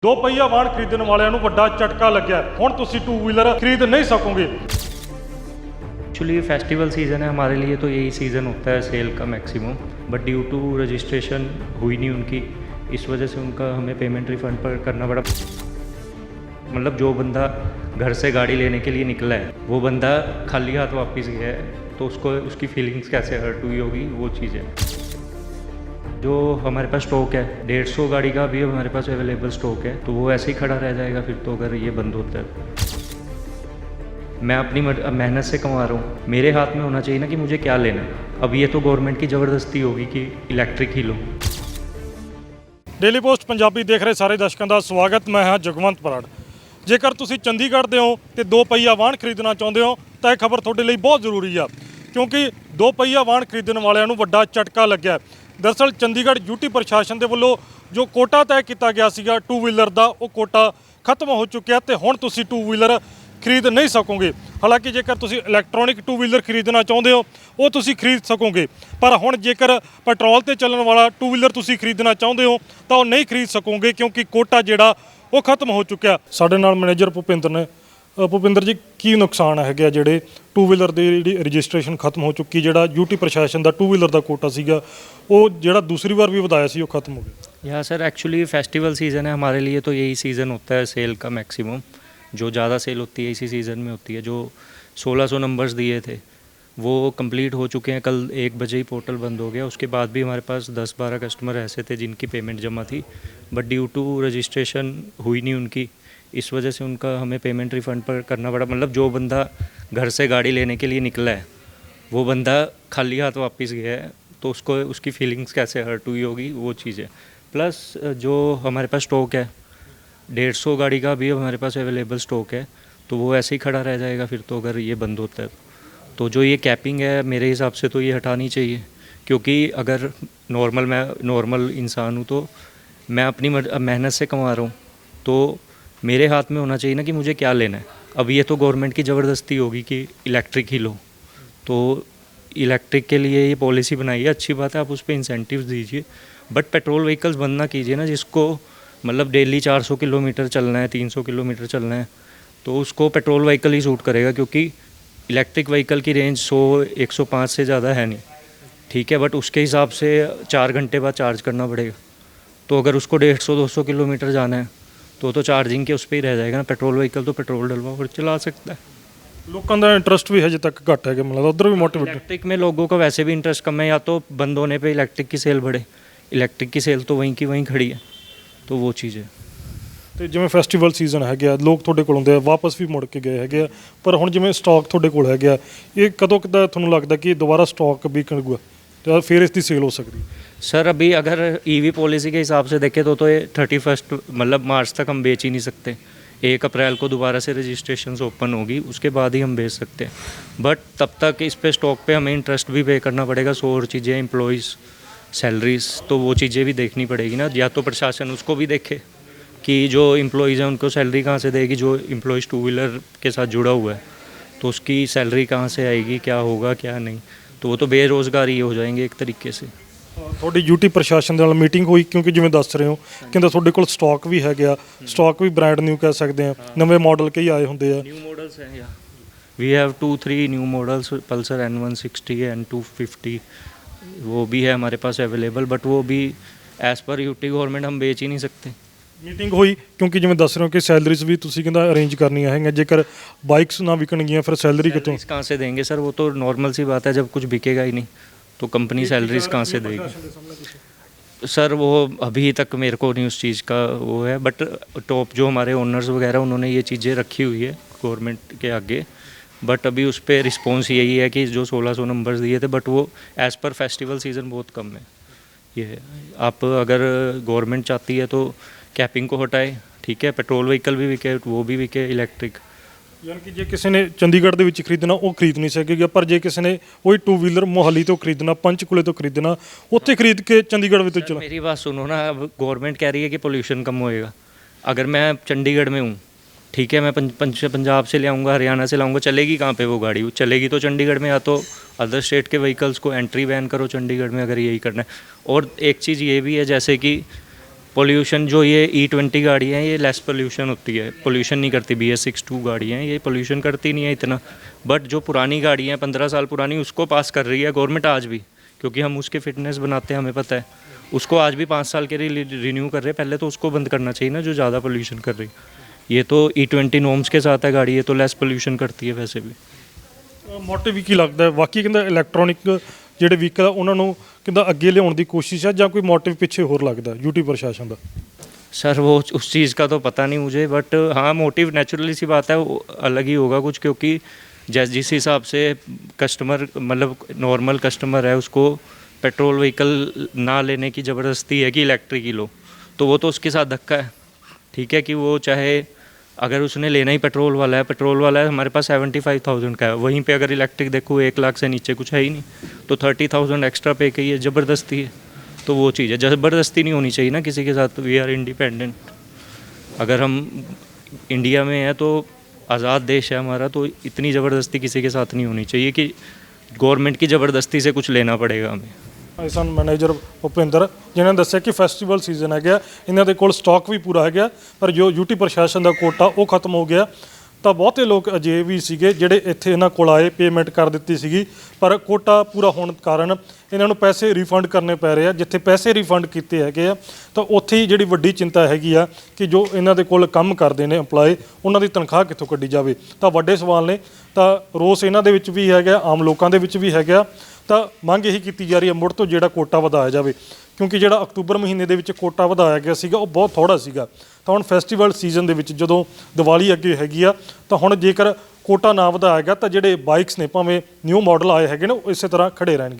दो पहिया वाहन खरीदਣ ਵਾਲਿਆਂ ਨੂੰ ਵੱਡਾ ਝਟਕਾ ਲੱਗਿਆ। ਹੁਣ ਤੁਸੀਂ टू व्हीलर खरीद नहीं सकोगे। एक्चुअली फेस्टिवल सीज़न है हमारे लिए, तो यही सीज़न होता है सेल का maximum, but due to registration हुई नहीं उनकी, इस वजह से उनका हमें पेमेंट रिफ़ंड पर करना पड़ा। मतलब जो बंदा घर से गाड़ी लेने के लिए निकला है वो बंदा खाली हाथ वापस गया है, तो उसको उसकी फीलिंग्स कैसे हर्ट हुई होगी वो चीज़ है। जो हमारे पास स्टॉक है 150 गाड़ी का भी हमारे पास अवेलेबल स्टॉक है, तो वो ऐसे ही खड़ा रह जाएगा फिर तो, अगर ये बंद होता है। मैं अपनी मेहनत से कमा रहा हूँ, मेरे हाथ में होना चाहिए ना कि मुझे क्या लेना है। अब ये तो गवर्नमेंट की ज़बरदस्ती होगी कि इलैक्ट्रिक ही लो। डेली पोस्ट पंजाबी देख रहे सारे दर्शकों का स्वागत। मैं हाँ जगवंत बराड़। जेकर तुसी चंडीगढ़ दे हो तो दो पहिया वाहन खरीदना चाहते हो तो यह खबर तुहाडे लई बहुत जरूरी है, क्योंकि दो पहिया वाहन खरीदਣ वालिਆਂ ਨੂੰ ਵੱਡਾ ਝਟਕਾ ਲੱਗਿਆ। दरअसल चंडीगढ़ यूटी प्रशासन के वलों जो कोटा तय किया गया सीगा टू व्हीलर का, वो कोटा खत्म हो चुका तो हुण तुसी टू व्हीलर खरीद नहीं सकोगे। हालांकि जेकर तुसी इलैक्ट्रॉनिक टू व्हीलर खरीदना चाहते हो वो तुसी खरीद सकोगे, पर हुण जेकर पेट्रोल ते चलण वाला टू व्हीलर तुसी खरीदना चाहते हो तो वो नहीं खरीद सकोगे, क्योंकि कोटा जिहड़ा वो खत्म हो चुका। साडे नाल मैनेजर भुपिंदर ने। भुपिंदर जी, की नुकसान है जिहड़े टू व्हीलर की जिहड़ी रजिस्ट्रेशन खत्म हो चुकी, जिहड़ा यूटी प्रशासन का टू व्हीलर का कोटा सीगा वो जिहड़ा दूसरी बार भी वधाया सी वो खत्म हो गया? या सर, एक्चुअली फेस्टिवल सीज़न है हमारे लिए, तो यही सीज़न होता है सेल का मैक्सिमम। जो ज़्यादा सेल होती है इसी सीज़न में होती है। जो 1600 नंबर्स दिए थे वो कंप्लीट हो चुके हैं। कल 1 बजे ही पोर्टल बंद हो गया, उसके बाद भी हमारे पास 10-12 कस्टमर ऐसे थे जिनकी पेमेंट जमा थी, बट ड्यू टू रजिस्ट्रेशन हुई नहीं उनकी, इस वजह से उनका हमें पेमेंट रिफ़ंड पर करना पड़ा। मतलब जो बंदा घर से गाड़ी लेने के लिए निकला है वो बंदा खाली हाथ वापस गया है, तो उसको उसकी फीलिंग्स कैसे हर्ट हुई होगी वो चीज़ है। प्लस जो हमारे पास स्टॉक है 150 गाड़ी का भी हमारे पास अवेलेबल स्टॉक है, तो वो ऐसे ही खड़ा रह जाएगा फिर तो, अगर ये बंद होता है तो। जो ये कैपिंग है मेरे हिसाब से तो ये हटानी चाहिए, क्योंकि अगर मैं नॉर्मल इंसान हूँ तो मैं अपनी मेहनत से कमा रहा हूँ, तो मेरे हाथ में होना चाहिए ना कि मुझे क्या लेना है। अब ये तो गवर्नमेंट की ज़बरदस्ती होगी कि इलेक्ट्रिक ही लो, तो इलेक्ट्रिक के लिए ये पॉलिसी बनाई है, अच्छी बात है, आप उस पर इंसेंटिव्स दीजिए, बट पेट्रोल व्हीकल्स बंद ना कीजिए ना, जिसको मतलब डेली 400 किलोमीटर चलना है, 300 किलोमीटर चलना है, तो उसको पेट्रोल व्हीकल ही सूट करेगा, क्योंकि इलेक्ट्रिक व्हीकल की रेंज 100-105 से ज़्यादा है नहीं, ठीक है, बट उसके हिसाब से 4 घंटे बाद चार्ज करना पड़ेगा। तो अगर उसको 150-200 किलोमीटर जाना है तो चार्जिंग के उस पर ही रह जाएगा ना। पेट्रोल व्हीकल तो पेट्रोल डलवा और चला सकता है। लोगों का इंटरेस्ट भी हजे तक घट है, मतलब उधर भी मोटिवेट। इलेक्ट्रिक में लोगों का वैसे भी इंटरेस्ट कम है, या तो बंद होने पे इलेक्ट्रिक की सेल बढ़े, इलेक्ट्रिक की सेल तो वहीं की वहीं खड़ी है, तो वो चीज़ है। तो जिवें फैसटिवल सीजन है लोग तुहाडे कोल आउंदे वापस भी मुड़ के गए है, पर हुण जिवें स्टॉक तुहाडे कोल है ये कदों तक तुहानूं लगदा कि दोबारा स्टॉक विकणगा तो फिर इसकी सेल हो सकती? सर, अभी अगर ईवी पॉलिसी के हिसाब से देखें तो ये 31 मतलब मार्च तक हम बेच ही नहीं सकते। 1 अप्रैल को दोबारा से रजिस्ट्रेशन ओपन होगी, उसके बाद ही हम बेच सकते हैं, बट तब तक इस पे स्टॉक पे हमें इंटरेस्ट भी पे करना पड़ेगा, 100 और चीज़ें, एम्प्लॉइज़, सैलरीज, तो वो चीज़ें भी देखनी पड़ेगी ना। या तो प्रशासन उसको भी देखे कि जो एम्प्लॉइज़ हैं उनको सैलरी कहाँ से देगी, जो एम्प्लॉइज़ टू व्हीलर के साथ जुड़ा हुआ है तो उसकी सैलरी कहाँ से आएगी, क्या होगा क्या नहीं, तो वो तो बेरोज़गारी हो जाएंगे एक तरीके से। ਤੁਹਾਡੀ यूटी प्रशासन ਦੇ ਨਾਲ ਮੀਟਿੰਗ ਹੋਈ, ਕਿਉਂਕਿ ਜਿਵੇਂ ਦੱਸ ਰਹੇ ਹੋ ਕਹਿੰਦਾ ਤੁਹਾਡੇ ਕੋਲ ਸਟਾਕ ਵੀ ਹੈਗਾ, ਸਟਾਕ ਵੀ ਬ੍ਰਾਂਡ ਨਿਊ ਕਹਿ ਸਕਦੇ ਆ, ਨਵੇਂ ਮਾਡਲ ਕਈ ਆਏ ਹੁੰਦੇ ਆ। न्यू मॉडल्स हैं या we have 2-3 new models, Pulsar N160 N250 वो भी है हमारे पास अवेलेबल, बट वो भी एज़ पर यूटी गवर्नमेंट हम बेच ही नहीं सकते। ਮੀਟਿੰਗ ਹੋਈ ਕਿਉਂਕਿ ਜਿਵੇਂ ਦੱਸ ਰਹੇ ਹੋ ਕਿ ਸੈਲਰੀਜ਼ ਵੀ ਤੁਸੀਂ ਕਹਿੰਦਾ ਅਰੇਂਜ ਕਰਨੀਆਂ ਹੈਗੀਆਂ, ਜੇਕਰ ਬਾਈਕਸ ਨਾ ਵਿਕਣਗੀਆਂ ਫਿਰ ਸੈਲਰੀ कितों? कहाँ से देंगे सर, वो तो नॉर्मल सी बात है, जब कुछ बिकेगा ही नहीं तो कंपनी सैलरीज कहाँ से देगी? सर वो अभी तक मेरे को नहीं उस चीज़ का वो है, बट टॉप जो हमारे ओनर्स वगैरह उन्होंने ये चीज़ें रखी हुई है गवर्नमेंट के आगे, बट अभी उस पर रिस्पॉन्स यही है कि जो 1600 नंबर्स दिए थे, बट वो एज़ पर फेस्टिवल सीज़न बहुत कम है। ये है, आप अगर गवर्नमेंट चाहती है तो कैपिंग को हटाए, ठीक है, पेट्रोल व्हीकल भी बिके, वो भी बिके, इलेक्ट्रिक। ਯਾਨੀ ਕਿ ਜੇ ਕਿਸੇ ਨੇ ਚੰਡੀਗੜ੍ਹ ਦੇ ਵਿੱਚ ਖਰੀਦਣਾ ਉਹ ਖਰੀਦ ਨਹੀਂ ਸਕੇਗਾ, ਪਰ ਜੇ ਕਿਸੇ ਨੇ ਉਹੀ टू व्हीलर मोहाली तो खरीदना, पंचकूले तो खरीदना, उत्थे खरीद के चंडीगढ़ में तो चला। मेरी बात सुनो ना, अब गवर्नमेंट कह रही है कि पोल्यूशन कम होएगा, अगर मैं चंडीगढ़ में हूँ, ठीक है, मैं पंजाब से ले आऊँगा, हरियाणा से लाऊँगा, चलेगी कहाँ पे वो गाड़ी? वो चलेगी तो चंडीगढ़ में, या तो अदर स्टेट के व्हीकल्स को एंट्री बैन करो चंडीगढ़ में, अगर यही करना है। और एक चीज़ ये भी है, जैसे कि पोल्यूशन जो ये E20 गाड़ी हैं ये लेस पोल्यूशन होती है, पोल्यूशन नहीं करती। BS62 गाड़ी हैं ये पोल्यूशन करती नहीं है इतना। बट जो पुरानी गाड़ी हैं 15 साल पुरानी, उसको पास कर रही है गवर्नमेंट आज भी, क्योंकि हम उसके फिटनेस बनाते हैं, हमें पता है। उसको आज भी 5 साल के लिए रिन्यू कर रहे हैं। पहले तो उसको बंद करना चाहिए ना, जो ज़्यादा पोल्यूशन कर रही है। ये तो E20 नॉर्म्स के साथ है गाड़ी, ये तो लेस पोल्यूशन करती है वैसे भी। ਮੋਟਿਵ ਕੀ ਲੱਗਦਾ ਹੈ ਬਾਕੀ ਕਹਿੰਦਾ ਇਲੈਕਟ੍ਰੋਨਿਕ ਜਿਹੜੇ ਵਹੀਕਲ ਆ ਉਹਨਾਂ ਨੂੰ ਕਹਿੰਦਾ ਅੱਗੇ ਲਿਆਉਣ ਦੀ ਕੋਸ਼ਿਸ਼ ਹੈ ਜਾਂ ਕੋਈ ਮੋਟਿਵ ਪਿੱਛੇ ਹੋਰ ਲੱਗਦਾ यूटी प्रशासन ਦਾ? सर वो उस चीज़ का तो पता नहीं मुझे, बट हाँ मोटिव नेचुरली सी बात है, वो अलग ही होगा कुछ, क्योंकि जिस हिसाब से कस्टमर मतलब नॉर्मल कस्टमर है उसको पेट्रोल व्हीकल ना लेने की ज़बरदस्ती है कि इलेक्ट्रिक ही लो, तो वो तो उसके साथ धक्का है। ठीक है कि वो चाहे अगर उसने लेना ही पेट्रोल वाला है, हमारे पास 75,000 का है, वहीं पे अगर इलेक्ट्रिक देखो 1 लाख से नीचे कुछ है ही नहीं, तो 30,000 एक्स्ट्रा पे की है, ज़बरदस्ती है। तो वो चीज़ है, ज़बरदस्ती नहीं होनी चाहिए ना किसी के साथ। वी आर इंडिपेंडेंट, अगर हम इंडिया में हैं तो आज़ाद देश है हमारा, तो इतनी ज़बरदस्ती किसी के साथ नहीं होनी चाहिए कि गवर्नमेंट की ज़बरदस्ती से कुछ लेना पड़ेगा हमें। ਸਨ ਮੈਨੇਜਰ ਭੁਪਿੰਦਰ ਜਿਨ੍ਹਾਂ ਨੇ ਦੱਸਿਆ ਕਿ ਫੈਸਟੀਵਲ ਸੀਜ਼ਨ ਹੈਗਾ, ਇਹਨਾਂ ਦੇ ਕੋਲ ਸਟਾਕ ਵੀ ਪੂਰਾ ਹੈਗਾ, ਪਰ ਜੋ यूटी ਪ੍ਰਸ਼ਾਸਨ ਦਾ ਕੋਟਾ ਉਹ ਖਤਮ ਹੋ ਗਿਆ। ਤਾਂ ਬਹੁਤੇ ਲੋਕ ਅਜੇ ਵੀ ਸੀਗੇ ਜਿਹੜੇ ਇੱਥੇ ਇਹਨਾਂ ਕੋਲ ਆਏ, ਪੇਮੈਂਟ ਕਰ ਦਿੱਤੀ ਸੀਗੀ, ਪਰ ਕੋਟਾ ਪੂਰਾ ਹੋਣ ਕਾਰਨ ਇਹਨਾਂ ਨੂੰ ਪੈਸੇ ਰਿਫੰਡ ਕਰਨੇ ਪੈ ਰਹੇ ਆ। ਜਿੱਥੇ ਪੈਸੇ ਰਿਫੰਡ ਕੀਤੇ ਹੈਗੇ ਆ ਤਾਂ ਉੱਥੇ ਹੀ ਜਿਹੜੀ ਵੱਡੀ ਚਿੰਤਾ ਹੈਗੀ ਆ ਕਿ ਜੋ ਇਹਨਾਂ ਦੇ ਕੋਲ ਕੰਮ ਕਰਦੇ ਨੇ EMPLOYE, ਉਹਨਾਂ ਦੀ ਤਨਖਾਹ ਕਿੱਥੋਂ ਕੱਢੀ ਜਾਵੇ। ਤਾਂ ਵੱਡੇ ਸਵਾਲ ਨੇ, ਤਾਂ ਰੋਸ ਇਹਨਾਂ ਦੇ ਵਿੱਚ ਵੀ ਹੈਗਾ, ਆਮ ਲੋਕਾਂ ਦੇ ਵਿੱਚ ਵੀ ਹੈਗਾ। ਤਾਂ ਮੰਗ ਇਹੀ ਕੀਤੀ ਜਾ ਰਹੀ ਹੈ ਮੁੜ ਤੋਂ ਜਿਹੜਾ ਕੋਟਾ ਵਧਾਇਆ ਜਾਵੇ, ਕਿਉਂਕਿ ਜਿਹੜਾ ਅਕਤੂਬਰ ਮਹੀਨੇ ਦੇ ਵਿੱਚ ਕੋਟਾ ਵਧਾਇਆ ਗਿਆ ਸੀਗਾ ਉਹ ਬਹੁਤ ਥੋੜ੍ਹਾ ਸੀਗਾ। ਤਾਂ ਹੁਣ ਫੈਸਟੀਵਲ ਸੀਜ਼ਨ ਦੇ ਵਿੱਚ ਜਦੋਂ ਦੀਵਾਲੀ ਅੱਗੇ ਹੈਗੀ ਆ, ਤਾਂ ਹੁਣ ਜੇਕਰ ਕੋਟਾ ਨਾ ਵਧਾਇਆ ਗਿਆ ਤਾਂ ਜਿਹੜੇ ਬਾਈਕਸ ਨੇ ਭਾਵੇਂ ਨਿਊ ਮਾਡਲ ਆਏ ਹੈਗੇ ਨੇ ਉਹ ਇਸੇ ਤਰ੍ਹਾਂ ਖੜੇ ਰਹਿਣਗੇ।